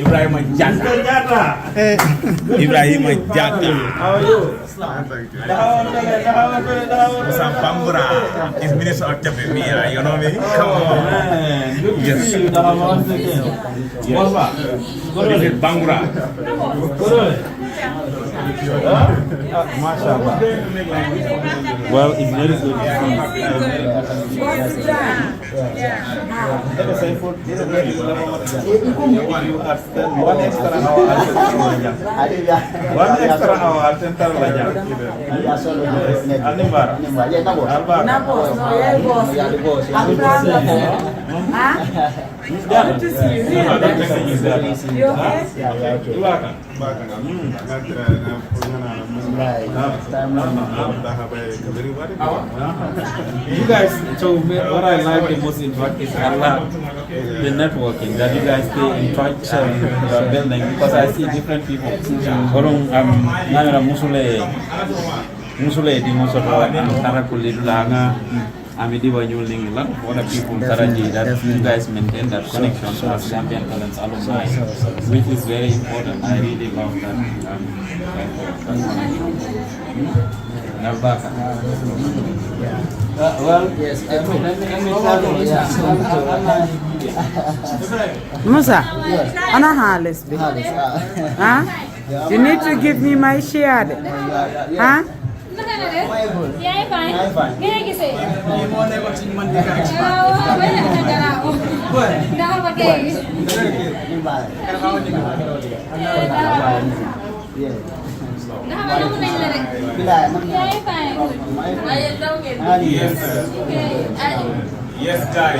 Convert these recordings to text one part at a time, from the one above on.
Ibrahim Jata. Ibrahim Jata. How are you? Musam Bambura is Minister of Tapia, you know me? Come on. Good to see you. This is Bambura. Mashallah. Well, it's very good. You are spend 1 extra hour. 1 extra hour. Good to see you. You okay? You guys, so what I like the most in fact is Allah, the networking that you guys stay in touch building, because I see different people. Musule di musoto antara kulidulanga amidi wanyuling a lot of other people that you guys maintain that connection as Gambian Talents alumni, which is very important. I really love that. Well, yes, let me Musa, on a harness. Huh? You need to give me my share. Huh? Yeah, fine. Can I say? Yes, guys.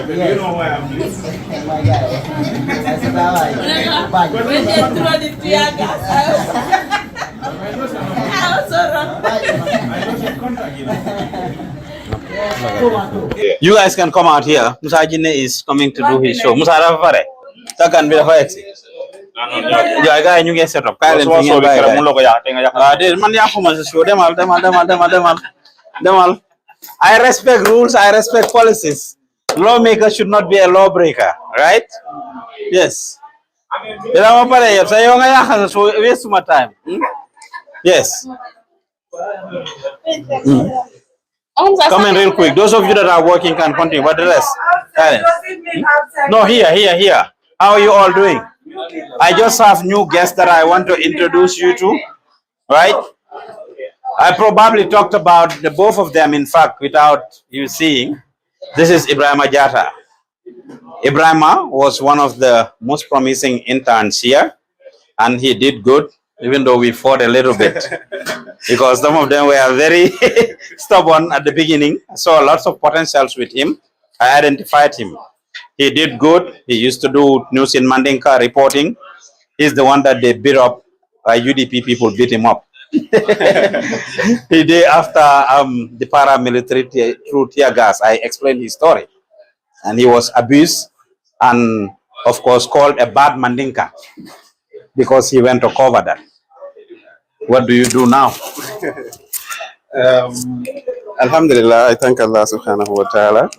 You know why I'm doing. You guys can come out here. Musa Jine is coming to do his show. Musa Rafare. Takan be the yeah, guy, you get set up. Man, I respect rules. I respect policies. Lawmaker should not be a lawbreaker, right? Yes. Waste my time. Yes. Come in real quick. Those of you that are working can continue. But the rest, silence. No, here. How are you all doing? I just have new guests that I want to introduce you to, right? I probably talked about the both of them, in fact, without you seeing. This is Ibrahima Jata. Ibrahima was one of the most promising interns here, and he did good, even though we fought a little bit, because some of them were very stubborn at the beginning. I saw lots of potentials with him. I identified him. He did good. He used to do news in Mandinka reporting. He's the one that they beat up. UDP people beat him up. He did after the paramilitary through tear gas. I explained his story. And he was abused and, of course, called a bad Mandinka because he went to cover that. What do you do now? Alhamdulillah, I thank Allah subhanahu wa ta'ala.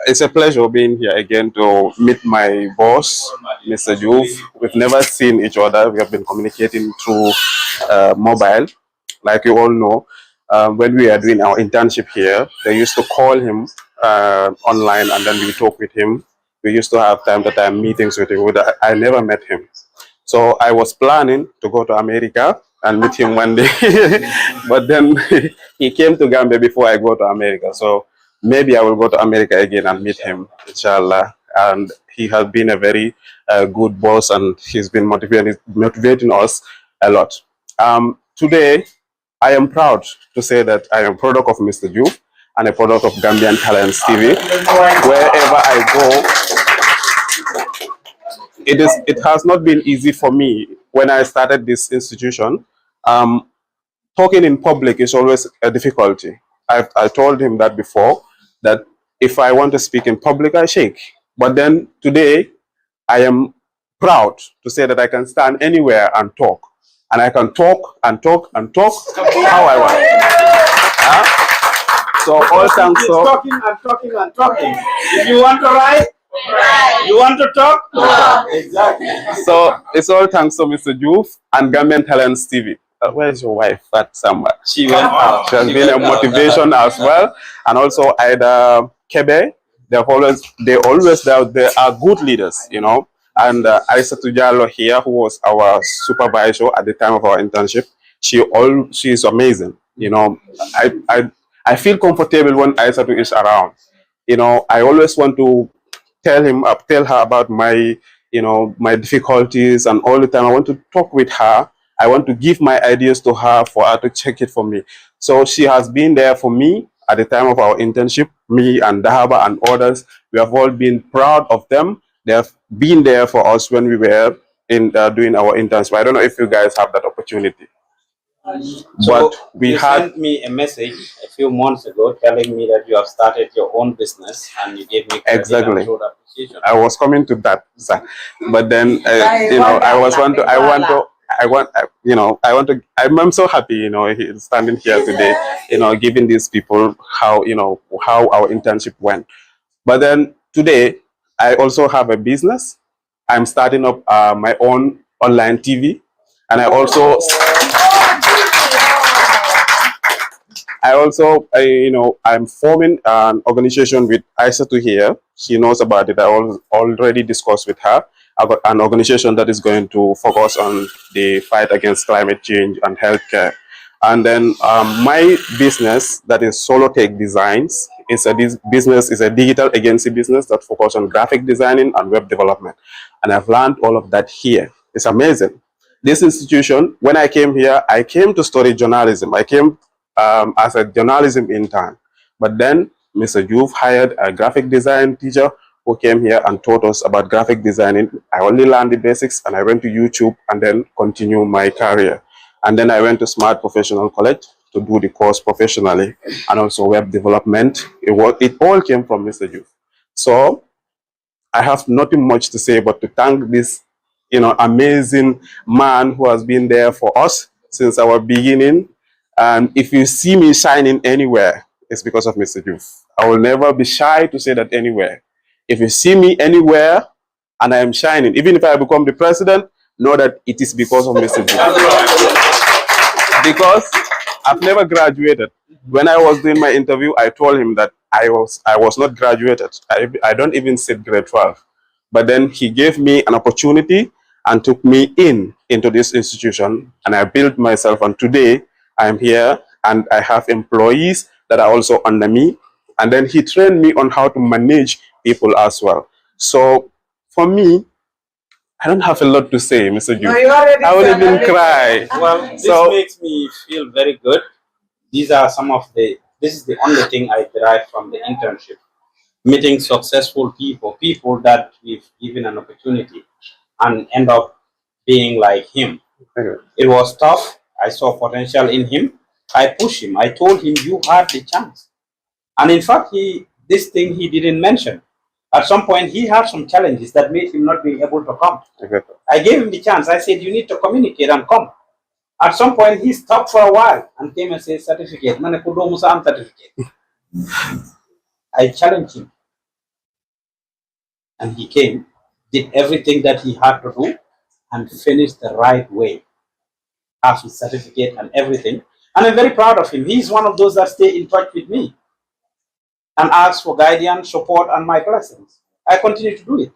It's a pleasure being here again to meet my boss, Mr. Joof. We've never seen each other. We have been communicating through mobile. Like you all know, when we are doing our internship here, they used to call him online and then we talk with him. We used to have time to time meetings with him. I never met him. So I was planning to go to America and meet him one day. But then he came to Gambia before I go to America. So maybe I will go to America again and meet him, inshallah. And he has been a very good boss, and he's been motivating us a lot. Today, I am proud to say that I am a product of Mr. Joof and a product of Gambian Talents TV. Wherever I go, it has not been easy for me when I started this institution. Talking in public is always a difficulty. I told him that before, that if I want to speak in public, I shake. But then today, I am proud to say that I can stand anywhere and talk. And I can talk and talk and talk how I want. So all thanks to talking and talking and talking. If you want to write, you want to talk? Exactly. so it's all thanks to Mr. Joof and Gambian Talents TV. Where's your wife? At somewhere. She went out. She has been a motivation as well, and also Ida Kebe. They are good leaders, you know. And Aisa Tujalo here, who was our supervisor at the time of our internship, she is amazing. You know, I feel comfortable when Aisa is around. You know, I always want to tell her about my, you know, my difficulties, and all the time I want to talk with her. I want to give my ideas to her for her to check it for me. So she has been there for me at the time of our internship. Me and Dahaba and others, we have all been proud of them. They have been there for us when we were in doing our internship. I don't know if you guys have that opportunity. So but we sent me a message a few months ago telling me that you have started your own business, and you gave me exactly. appreciation. I was coming to that, sir. But then you know, I'm so happy, you know, standing here today, you know, giving these people how our internship went. But then today I also have a business. I'm starting up my own online TV, and I'm forming an organization with Aisatu here. She knows about it. I already discussed with her. I've got an organization that is going to focus on the fight against climate change and healthcare. And then my business, that is Solotech Designs, is a digital agency business that focuses on graphic designing and web development. And I've learned all of that here. It's amazing. This institution, when I came here, I came to study journalism. I came as a journalism intern. But then Mr. Joof hired a graphic design teacher who came here and taught us about graphic designing. I only learned the basics, and I went to YouTube and then continue my career. And then I went to Smart Professional College to do the course professionally, and also web development. It all came from Mr. Joof. So I have nothing much to say but to thank this, you know, amazing man who has been there for us since our beginning. And if you see me shining anywhere, it's because of Mr. Joof. I will never be shy to say that anywhere. If you see me anywhere and I am shining, even if I become the president, know that it is because of Mr. Joof. Because I've never graduated. When I was doing my interview, I told him that I was not graduated. I don't even sit grade 12. But then he gave me an opportunity and took me into this institution, and I built myself, and today I'm here and I have employees that are also under me. And then he trained me on how to manage people as well. So for me, I don't have a lot to say, Mr. Joof. I will even cry. Well, this makes me feel very good. These are this is the only thing I derive from the internship. Meeting successful people that we've given an opportunity and end up being like him. It was tough. I saw potential in him. I pushed him. I told him, you had the chance. And in fact, this thing he didn't mention. At some point, he had some challenges that made him not be able to come. I gave him the chance. I said, you need to communicate and come. At some point, he stopped for a while and came and said, certificate. Certificate. I challenged him. And he came, did everything that he had to do, and finished the right way. Have his certificate and everything. And I'm very proud of him. He's one of those that stay in touch with me and ask for guidance, support, and my blessings. I continue to do it.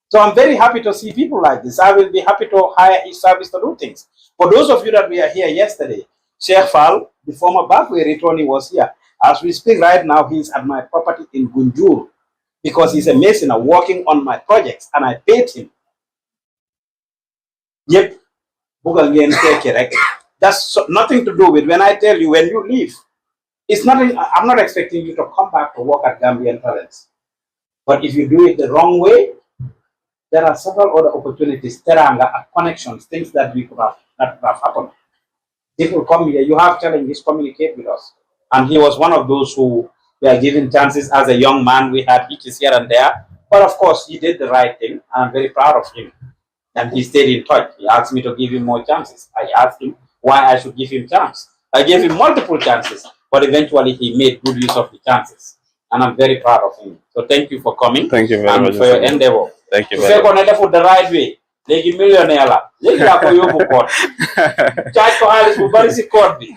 So I'm very happy to see people like this. I will be happy to hire his service to do things. For those of you that were here yesterday, Sheikh Fal, the former Backway returnee, was here. As we speak right now, he's at my property in Gunjur because he's a mason working on my projects, and I paid him. Yep. That's nothing to do with when I tell you when you leave. It's nothing. I'm not expecting you to come back to work at Gambian Talents. But if you do it the wrong way, there are several other opportunities, teranga, connections, things that we could have happened. People come here, you have challenges, communicate with us. And he was one of those who were given chances as a young man. We had hitches here and there. But of course, he did the right thing. I'm very proud of him. And he stayed in touch. He asked me to give him more chances. I asked him why I should give him chance. I gave him multiple chances. but eventually he made good use of the chances. And I'm very proud of him. So thank you for coming. Thank you very much for your endeavor. Thank you If very you're much. connected for the right way, like millionaire la, like la ko yobu court. Charge for Alice for very court be.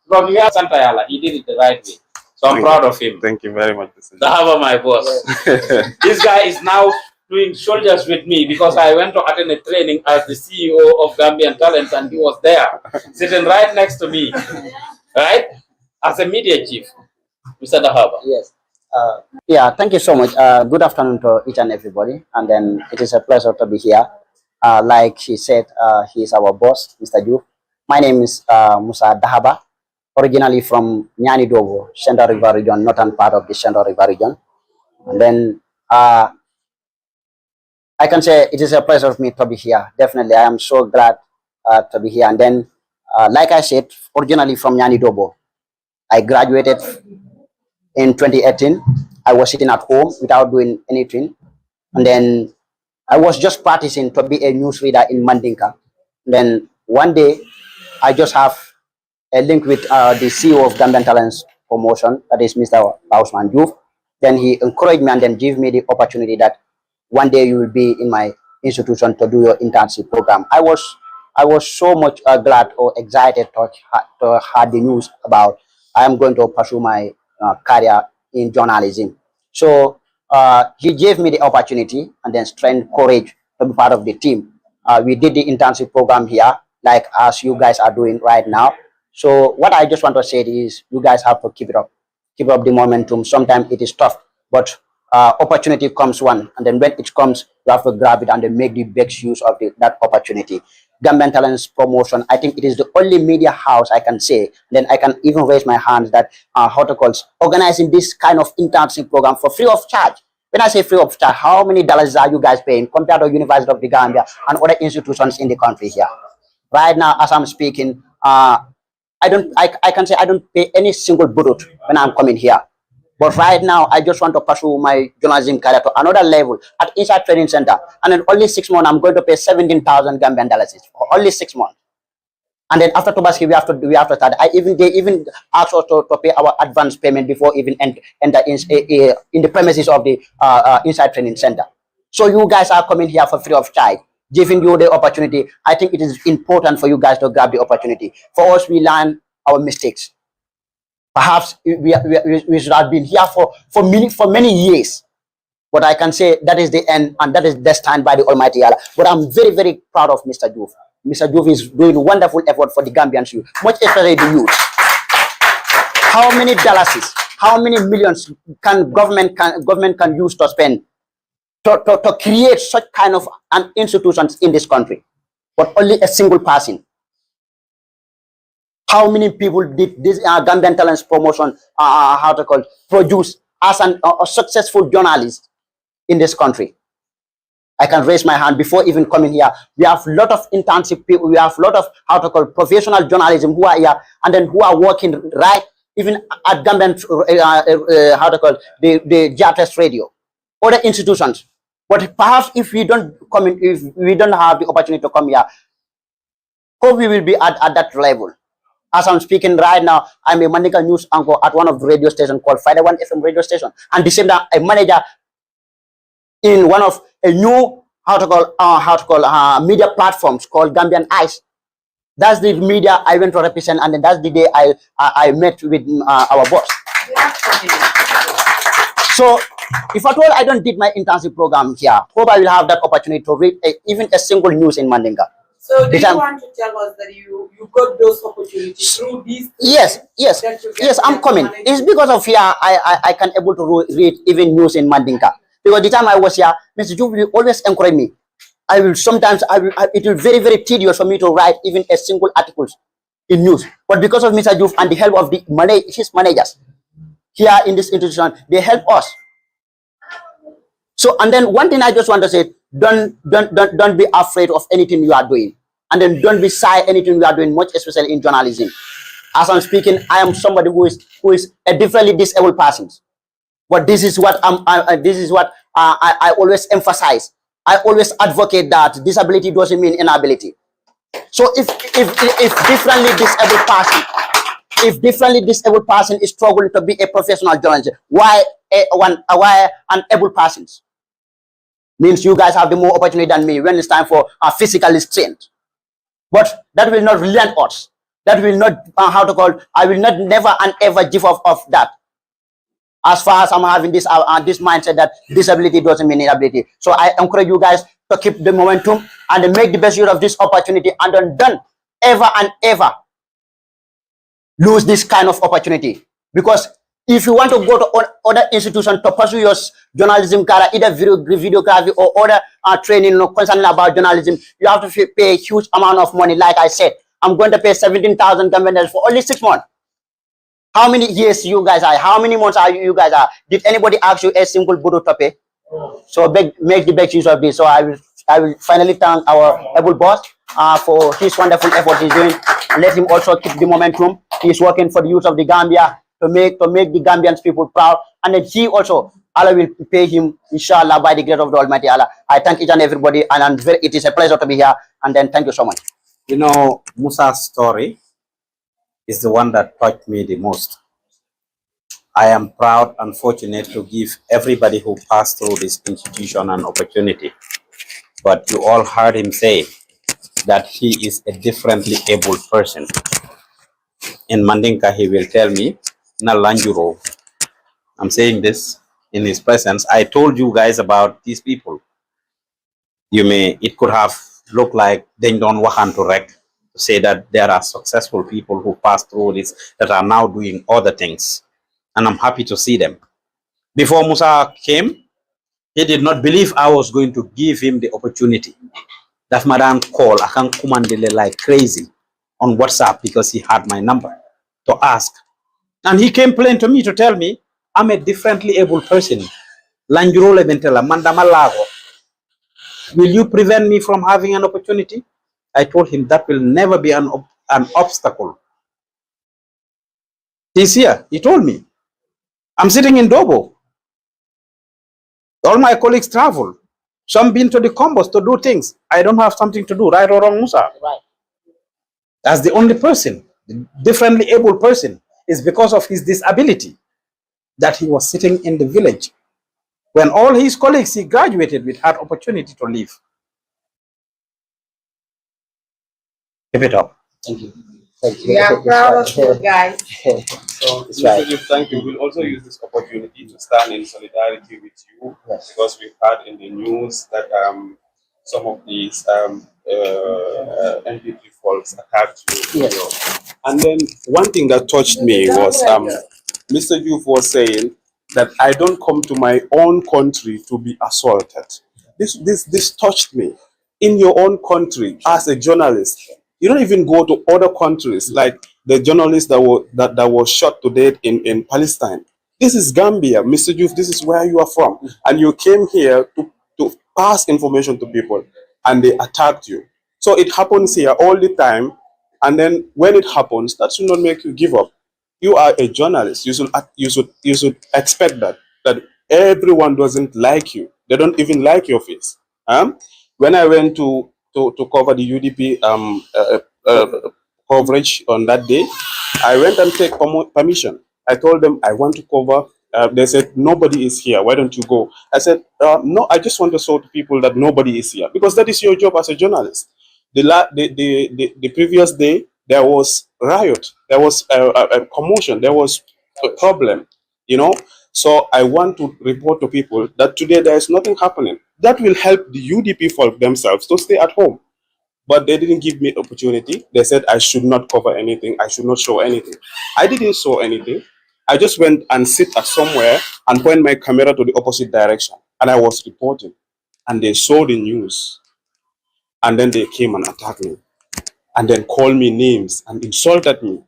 From here Santa Yala, he did it the right way. So I'm proud of him. Thank you very much. Dahaba, my boss. This guy is now doing soldiers with me because I went to attend a training as the CEO of Gambian Talents and he was there, sitting right next to me, right? As a media chief, Mr. Dahaba. Yes. Yeah, thank you so much. Good afternoon to each and everybody. And then it is a pleasure to be here. Like she said, he is our boss, Mr. Joof. My name is Musa Dahaba, originally from Nyani Dogo, Central River region, northern part of the Central River region. And then I can say it is a pleasure for me to be here. Definitely, I am so glad to be here. And then, like I said, originally from Nyani Dogo, I graduated in 2018. I was sitting at home without doing anything. And then I was just practicing to be a newsreader in Mandinka. Then one day, I just have a link with the CEO of Gambian Talents Promotion, that is Mr. Pa Ousman Joof. Then he encouraged me and then gave me the opportunity that one day you will be in my institution to do your internship program. I was so much glad or excited to hear the news about I am going to pursue my career in journalism. So he gave me the opportunity and then strength, courage to be part of the team. We did the internship program here, like as you guys are doing right now. So what I just want to say is you guys have to keep it up the momentum. Sometimes it is tough, but opportunity comes one, and then when it comes, you have to grab it and then make the best use of that opportunity. Gambian Talents Promotion, I think it is the only media house I can say, then I can even raise my hands that organizing this kind of internship program for free of charge. When I say free of charge, how many dollars are you guys paying compared to University of the Gambia and other institutions in the country here? Right now, as I'm speaking, I can say I don't pay any single budget when I'm coming here. But right now, I just want to pursue my journalism career to another level at Inside Training Center. And in only 6 months, I'm going to pay 17,000 Gambian dollars for only 6 months. And then after Tobaski, we have to start. They even asked us to pay our advance payment before even enter in the premises of the Inside Training Center. So you guys are coming here for free of charge, giving you the opportunity. I think it is important for you guys to grab the opportunity. For us, we learn our mistakes. Perhaps we should have been here for many years. But I can say that is the end, and that is destined by the Almighty Allah. But I'm very, very proud of Mr. Joof. Mr. Joof is doing wonderful effort for the Gambian youth, much especially the youth. How many dollars, how many millions can government can use to spend to create such kind of institutions in this country? But only a single person. How many people did this Gambian Talents Promotion produce as a successful journalist in this country? I can raise my hand before even coming here. We have a lot of internship people. We have a lot of professional journalism who are here and then who are working right even at Gambian the GTTV radio, other institutions. But perhaps if we don't come in, if we don't have the opportunity to come here, hope we will be at that level. As I'm speaking right now, I'm a medical news anchor at one of the radio stations called 501 FM radio station. And the same time, a manager in one of a new media platforms called Gambian Eyes. That's the media I went to represent, and then that's the day I met with our boss. So if at all I don't did my internship program here, hope I will have that opportunity to read even a single news in Mandinka. So do you want to tell us that you got those opportunities through these? Yes, I'm coming. It's because of here I can able to read even news in Mandinka. Because the time I was here, Mr. Joof will always encourage me. It will very, very tedious for me to write even a single article in news. But because of Mr. Joof and the help of his managers here in this institution, they help us. So, and then one thing I just want to say, don't be afraid of anything you are doing. And then don't be shy anything you are doing, much especially in journalism. As I'm speaking, I am somebody who is a differently disabled person. But this is what I always emphasize. I always advocate that disability doesn't mean inability. So if differently disabled person If differently disabled person is struggling to be a professional journalist, why an able person? Means you guys have the more opportunity than me when it's time for physical strength. But that will not relent us. That will not, I will not never and ever give up of that. As far as I'm having this this mindset that disability doesn't mean inability. So I encourage you guys to keep the momentum and make the best use of this opportunity, and don't ever and ever lose this kind of opportunity. Because if you want to go to other institutions to pursue your journalism career, either videography or other training concerning about journalism, you have to pay a huge amount of money. Like I said, I'm going to pay 17,000 Gambian for only 6 months. How many years you guys are? How many months are you guys are? Did anybody ask you a single budu to pay? So make the best use of this. So I will finally thank our able boss for his wonderful effort he's doing. Let him also keep the momentum. He's working for the youth of the Gambia to make the Gambian people proud. And then he also, Allah will pay him, inshallah, by the grace of the Almighty Allah. I thank each and everybody, and it is a pleasure to be here. And then thank you so much. You know, Musa's story is the one that touched me the most. I am proud and fortunate to give everybody who passed through this institution an opportunity. But you all heard him say that he is a differently able person. In Mandinka, he will tell me, na Lanjuro. I'm saying this in his presence. I told you guys about these people. It could have looked like they don't want to wreck, to say that there are successful people who passed through this that are now doing other things. And I'm happy to see them. Before Musa came, he did not believe I was going to give him the opportunity. That madam call, I can commandele like crazy on WhatsApp because he had my number to ask. And he came plain to me to tell me, I'm a differently able person. Lanjuro lebentela, mandama lago. Will you prevent me from having an opportunity? I told him that will never be an obstacle. He's here. He told me. I'm sitting in Dobo. All my colleagues travel. Some been to the combos to do things. I don't have something to do, right or wrong, Musa? Right. That's the only person, the differently able person, is because of his disability that he was sitting in the village. When all his colleagues he graduated with had opportunity to leave. Keep it up. Thank you. We are proud of you guys. So, Mr. Joof, thank you. We'll also use this opportunity to stand in solidarity with you, because we've heard in the news that some of these NPP folks attacked you. Yes. And then one thing that touched me was Mr. Joof was saying that I don't come to my own country to be assaulted. This touched me. In your own country, as a journalist, you don't even go to other countries, like the journalist that was shot to death in Palestine. This is Gambia, Mr. Joof. This is where you are from, and you came here to pass information to people, and they attacked you. So it happens here all the time, and then when it happens, that should not make you give up. You are a journalist. You should expect that everyone doesn't like you. They don't even like your face. When I went to cover the UDP coverage on that day, I went and take permission. I told them I want to cover. They said nobody is here. Why don't you go? I said no. I just want to show to people that nobody is here, because that is your job as a journalist. The previous day there was riot. There was a commotion. There was a problem. So I want to report to people that today there is nothing happening. That will help the UDP folk themselves to stay at home. But they didn't give me opportunity. They said I should not cover anything. I should not show anything. I didn't show anything. I just went and sit at somewhere and point my camera to the opposite direction. And I was reporting. And they saw the news. And then they came and attacked me. And then called me names and insulted me.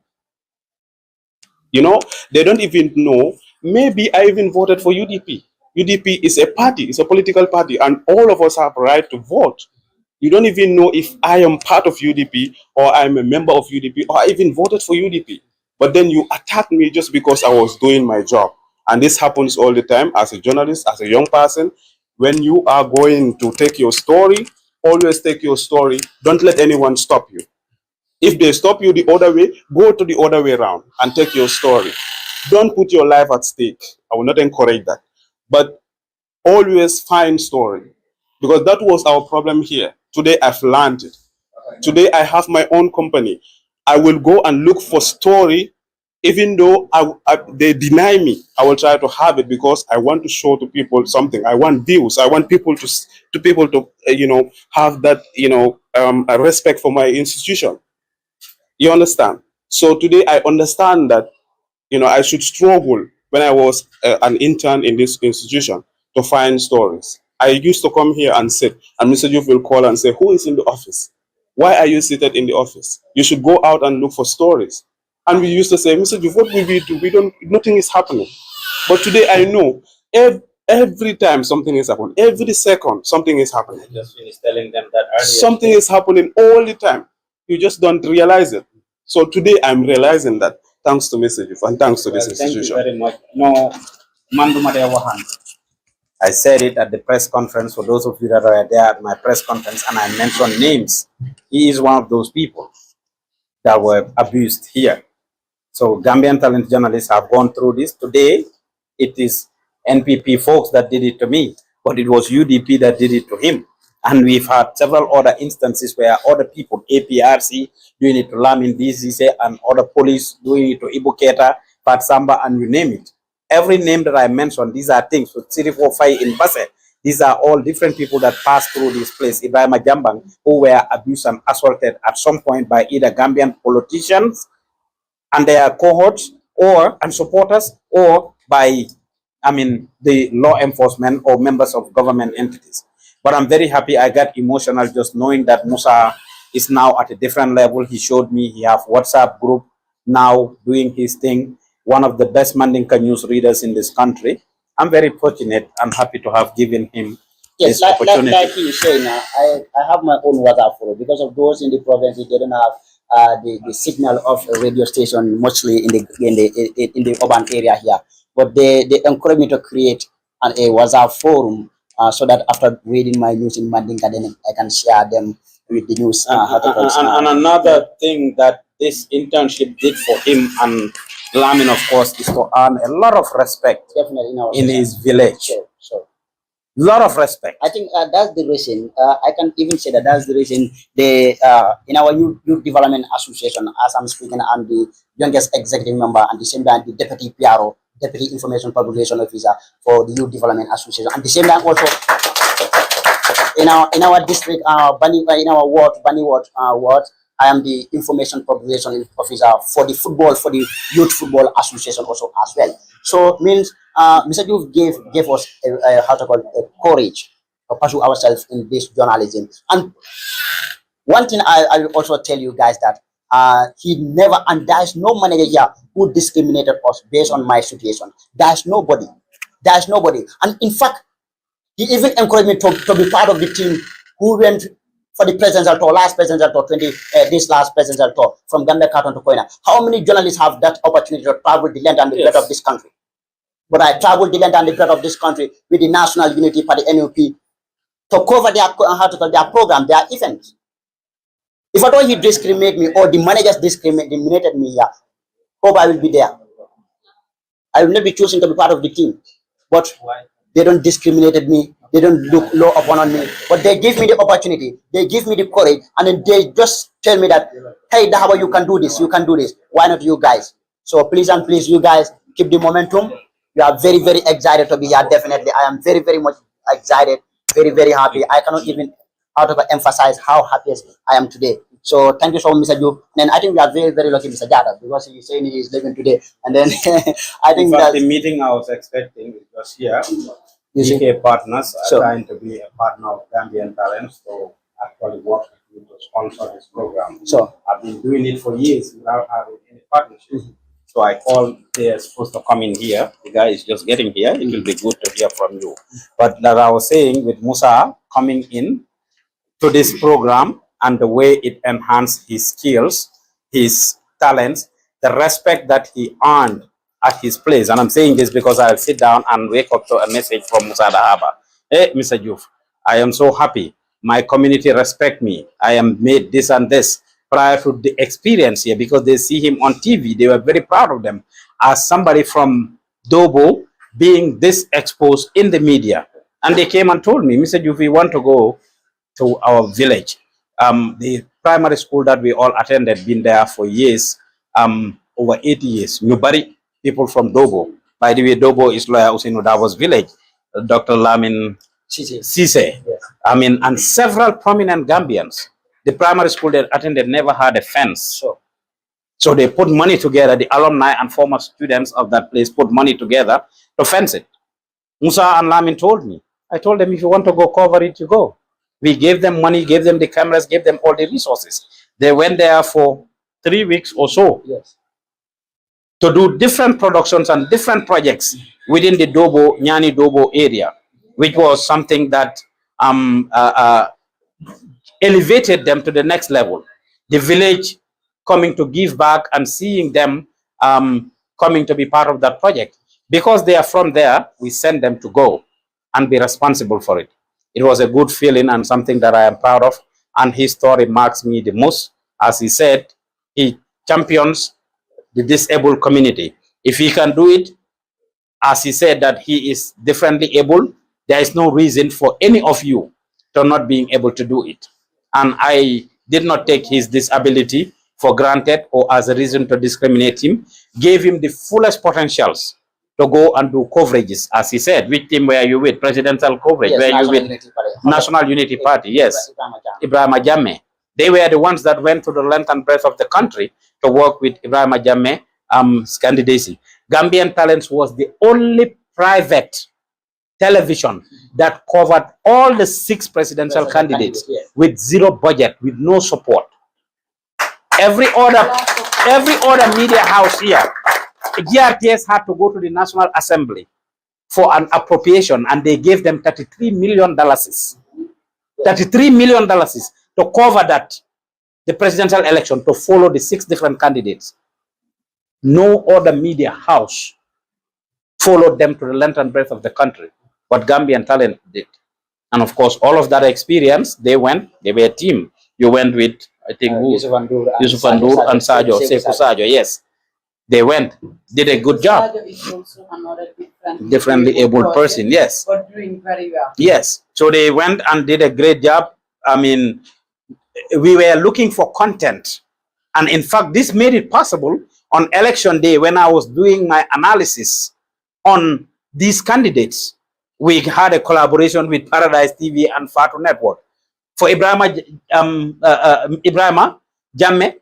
They don't even know. Maybe I even voted for UDP. UDP is a party, it's a political party, and all of us have a right to vote. You don't even know if I am part of UDP or I'm a member of UDP or I even voted for UDP. But then you attack me just because I was doing my job. And this happens all the time as a journalist, as a young person. When you are going to take your story, always take your story. Don't let anyone stop you. If they stop you the other way, go to the other way around and take your story. Don't put your life at stake. I will not encourage that. But always find story, because that was our problem here. Today I've learned it. Today I have my own company. I will go and look for story, even though they deny me. I will try to have it because I want to show to people something. I want views. I want people to have that a respect for my institution. You understand? So today I understand that I should struggle when I was an intern in this institution to find stories. I used to come here and sit, and Mr. Joof will call and say, "Who is in the office? Why are you seated in the office? You should go out and look for stories." And we used to say, "Mr. Joof, what will we do? Nothing is happening." But today I know every time something is happening, every second something is happening. I just finished telling them that earlier. Something is happening all the time. You just don't realize it. So today I'm realizing that. Thanks to Mr. Joof and thanks to this institution. Thank you very much. No, I said it at the press conference for those of you that were there at my press conference, and I mentioned names. He is one of those people that were abused here. So Gambian Talent journalists have gone through this. Today, it is NPP folks that did it to me, but it was UDP that did it to him. And we've had several other instances where other people, APRC, doing it to Lamin DCC, and other police doing it to Ibuketa, Pat Samba, and you name it. Every name that I mentioned, these are things. So City 45 in Basse, these are all different people that passed through this place. Ibrahim Jambang, who were abused and assaulted at some point by either Gambian politicians and their cohorts and supporters, or by, the law enforcement or members of government entities. But I'm very happy. I got emotional just knowing that Musa is now at a different level. He showed me he have WhatsApp group now doing his thing. One of the best Mandinka news readers in this country. I'm very fortunate and happy to have given him this opportunity. Like he is saying, I have my own WhatsApp follow because of those in the province. They don't have the signal of a radio station mostly in the urban area here. But they encourage me to create a WhatsApp forum so that after reading my news in Mandinka, then I can share them with the news articles. And another thing that this internship did for him and Lamin, of course, is to earn a lot of respect in his village. Sure. Lot of respect. I think that's the reason. I can even say that that's the reason in our youth development association, as I'm speaking, I'm the youngest executive member, and the same time the deputy PRO, deputy information publication officer for the youth development association, and the same time also in our district, in our ward, Bani ward, I am the information publication officer for the youth football association also as well. So means Mr. Joof gave us a courage to pursue ourselves in this journalism. And one thing I will also tell you guys that he never, and there's no manager here who discriminated us based on my situation. There's nobody. And in fact, he even encouraged me to be part of the team who went for the presidential tour, last presidential tour, this last presidential tour from Gambia Carton to Koina. How many journalists have that opportunity to travel the length and the breadth of this country? But I traveled the length and the breadth of this country with the National Unity Party, NUP, to cover their program, their events. If at all he discriminated me or the managers discriminated me here, hope I will be there. I will not be choosing to be part of the team. But they don't discriminate me. They don't look low upon me. But they give me the opportunity. They give me the courage. And then they just tell me that, hey, Dahaba, you can do this. You can do this. Why not you guys? So please and please, you guys, keep the momentum. We are very, very excited to be here. Definitely. I am very, very much excited. Very, very happy. I cannot even emphasize how happy I am today. So thank you so much, Mr. Joof. And I think we are very, very lucky, Mr. Jada, because he's saying he is living today. And then I think that the meeting I was expecting was here. GK partners are trying to be a partner of Gambian Talents to actually work with you to sponsor this program. So I've been doing it for years without having any partnership. So I called, they're supposed to come in here. The guy is just getting here. It will be good to hear from you. But that I was saying, with Musa coming in to this program and the way it enhanced his skills, his talents, the respect that he earned at his place. And I'm saying this because I'll sit down and wake up to a message from Musa Dahaba. Hey, Mr. Joof, I am so happy. My community respect me. I am made this and this. prior to the experience here, because they see him on TV. They were very proud of them as somebody from Dobo being this exposed in the media. And they came and told me, Mr. Joof, we want to go to our village. The primary school that we all attended, been there for years, over 80 years. Nobody, people from Dobo. By the way, Dobo is Lawyer Usainu Dabo's village. Dr. Lamin Sise. Yes. And several prominent Gambians. The primary school they attended never had a fence. So they put money together. The alumni and former students of that place put money together to fence it. Musa and Lamin told me. I told them, if you want to go cover it, you go. We gave them money, gave them the cameras, gave them all the resources. They went there for 3 weeks or so. Yes. To do different productions and different projects within the Dobo, Nyani Dobo area, which was something that elevated them to the next level. The village coming to give back and seeing them coming to be part of that project. Because they are from there, we send them to go and be responsible for it. It was a good feeling and something that I am proud of. And his story marks me the most. As he said, he champions the disabled community. If he can do it, as he said that he is differently able, there is no reason for any of you to not being able to do it. And I did not take his disability for granted or as a reason to discriminate him, gave him the fullest potentials to go and do coverages. As he said, which team were you with? Presidential coverage. Yes, were you with? National Unity Party, yes. Ibrahim Jammeh. They were the ones that went to the length and breadth of the country to work with Ibrahim Jammeh's candidacy. Gambian Talents was the only private television that covered all the 6 presidential candidates with zero budget, with no support. Every other media house here, GRTS had to go to the National Assembly for an appropriation, and they gave them $33 million. $33 million to cover that, the presidential election, to follow the 6 different candidates. No other media house followed them to the length and breadth of the country, but Gambian Talent did. And of course, all of that experience, they were a team. You went with, I think, Yusuf Andur and Sajo, Sekou Sajo, yes. They went, did a good job. Sajo is also another differently able person, yes. But doing very well. Yes. So they went and did a great job. We were looking for content. And in fact, this made it possible on election day when I was doing my analysis on these candidates. We had a collaboration with Paradise TV and Fatu Network. For Ibrahim Jammeh,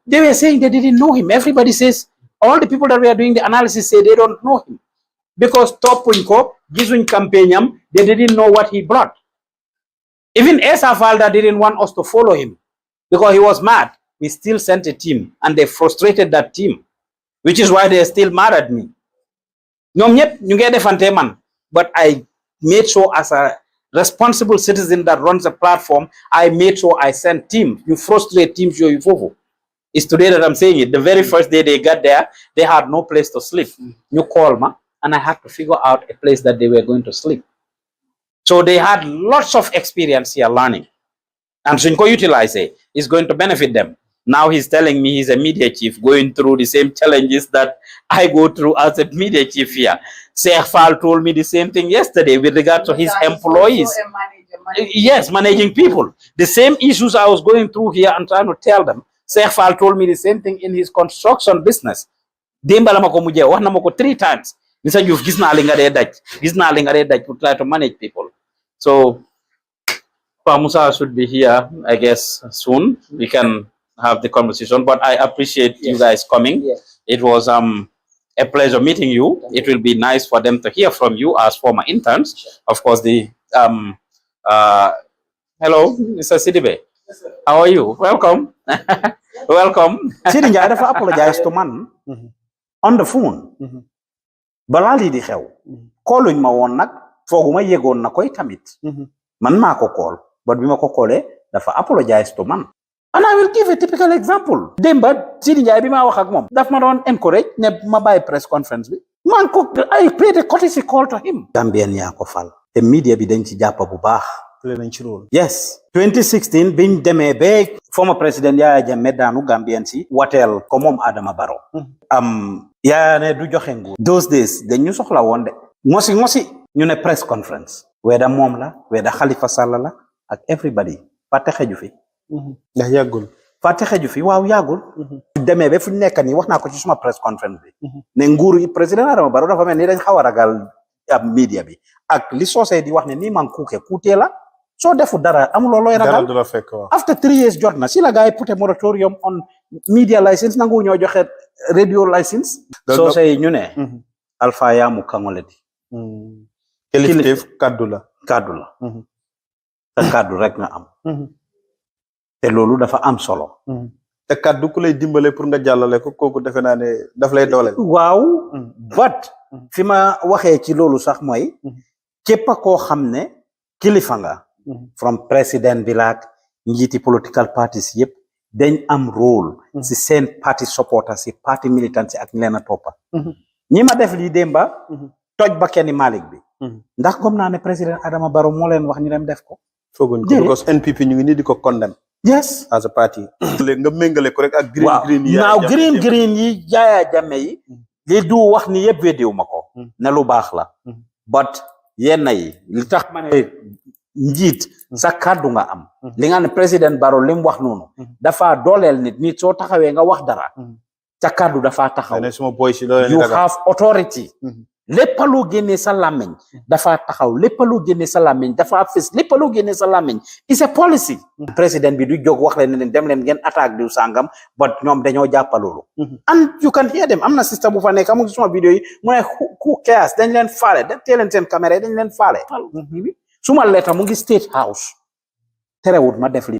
they were saying they didn't know him. Everybody says, all the people that were doing the analysis say they don't know him. Because Topuñ ko, gisuñ campaign, they didn't know what he brought. Even Esa Falda didn't want us to follow him because he was mad. We still sent a team and they frustrated that team, which is why they're still mad at me. But I made sure, as a responsible citizen that runs a platform, I made sure I sent teams. You frustrate teams, you. It's today that I'm saying it. The very first day they got there, they had no place to sleep. You call me, and I had to figure out a place that they were going to sleep. So they had lots of experience here learning. And Shinko utilize it is going to benefit them. Now he's telling me he's a media chief going through the same challenges that I go through as a media chief here. Sheikh Fall told me the same thing yesterday with regard to his employees. Yes, managing people. The same issues I was going through here and trying to tell them. Sheikh Fall told me the same thing in his construction business. Dembalamako muje, wahnamako 3 times. Mr. Joof, gisna daj to try to manage people. So Pa Musa should be here, I guess, soon. We can have the conversation, but I appreciate you guys coming. Yes. It was a pleasure meeting you. It will be nice for them to hear from you as former interns. Sure. Of course, hello, Mr. Sidibe. Yes, how are you? Welcome. Welcome. Sidi Njai dafa apologize to man on the phone. Balali di xew. Calluñ ma won nak foguma yegon na koy tamit. Man mako call, but bima ko callé dafa apologize to man. And I will give a typical example. Demba Sidi Njai bima wax ak mom daf ma don encourage ne ma bay press conference bi. I paid a courtesy call to him. Gambian ya ko fal. The media bi dañ ci japp bu baax. play nañ ci rôle. Yes, 2016 biñ demee ba former président Yaya Jammeh daanu Gambian si wateel ko moom Adama Barrow. Yaya ne du joxe nguur. Those days dañ ñu soxla woon de. Ngosi ñu ne press conference. Weda moom la weda Khalifa Sall la ak everybody fàtte xeju fi. ndax yàggul. fàtte xeju fi waaw yàggul. demee ba fu ñu nekk nii wax naa ko ci suma press conference bi. ne nguur yi président Adama Barrow dafa mel ni dañ xaw a ragal ab media bi ak li soosee di wax ne nii man kuutee la. soo defu dara amuloo looy ragal dara fekk waaw. after 3 years jot na si la gars yi put a moratorium on media license nangu ñoo joxe radio license. soo say ñu ne. Alpha Yaamu Kangoleti. kilifteef kaddu la. te kaddu rek nga am. te loolu dafa am solo. te kaddu ku lay dimbale pour nga jàllale ko kooku defe naa ne daf lay dooleel. waaw. but fi ma waxee ci loolu sax mooy. képp koo xam ne kilifa nga. from président bi laak njiiti political parties yëpp dañ am rôle si seen party supporters si party militants ak leen a toppa ñi ma def lii démba toj ba kenn Malick bi ndax gom naa ne président Adama Barrow moo leen wax ñu dem def ko fooguñ ko because NPP ñu ngi nii di ko condemn yes as a party léegi nga méngale ko rek ak green yi naaw green yi Yaya Jammeh yi li du wax ni yëpp weddiwu ma ko ne lu baax la but yenn yi li tax ma ne njiit sa kàddu nga am li nga ne président Barrow li mu wax noonu dafa dooleel nit soo taxawee nga wax dara sa kàddu dafa taxaw you have authority lépp lu génnee sa làmmiñ dafa taxaw lépp lu génnee sa làmmiñ dafa fës lépp lu génnee sa làmmiñ it's a policy président bi du jóg wax leen ne dem leen ngeen attaque diw sàngam but ñoom dañoo jàppaloolu and you can hear them am na système bu fa nekk mu ngi suma vidéo yi mu ne who cares dañ leen faale tee leen seen caméra yi dañ leen faale suma letter mu ngi State House terewut ma def li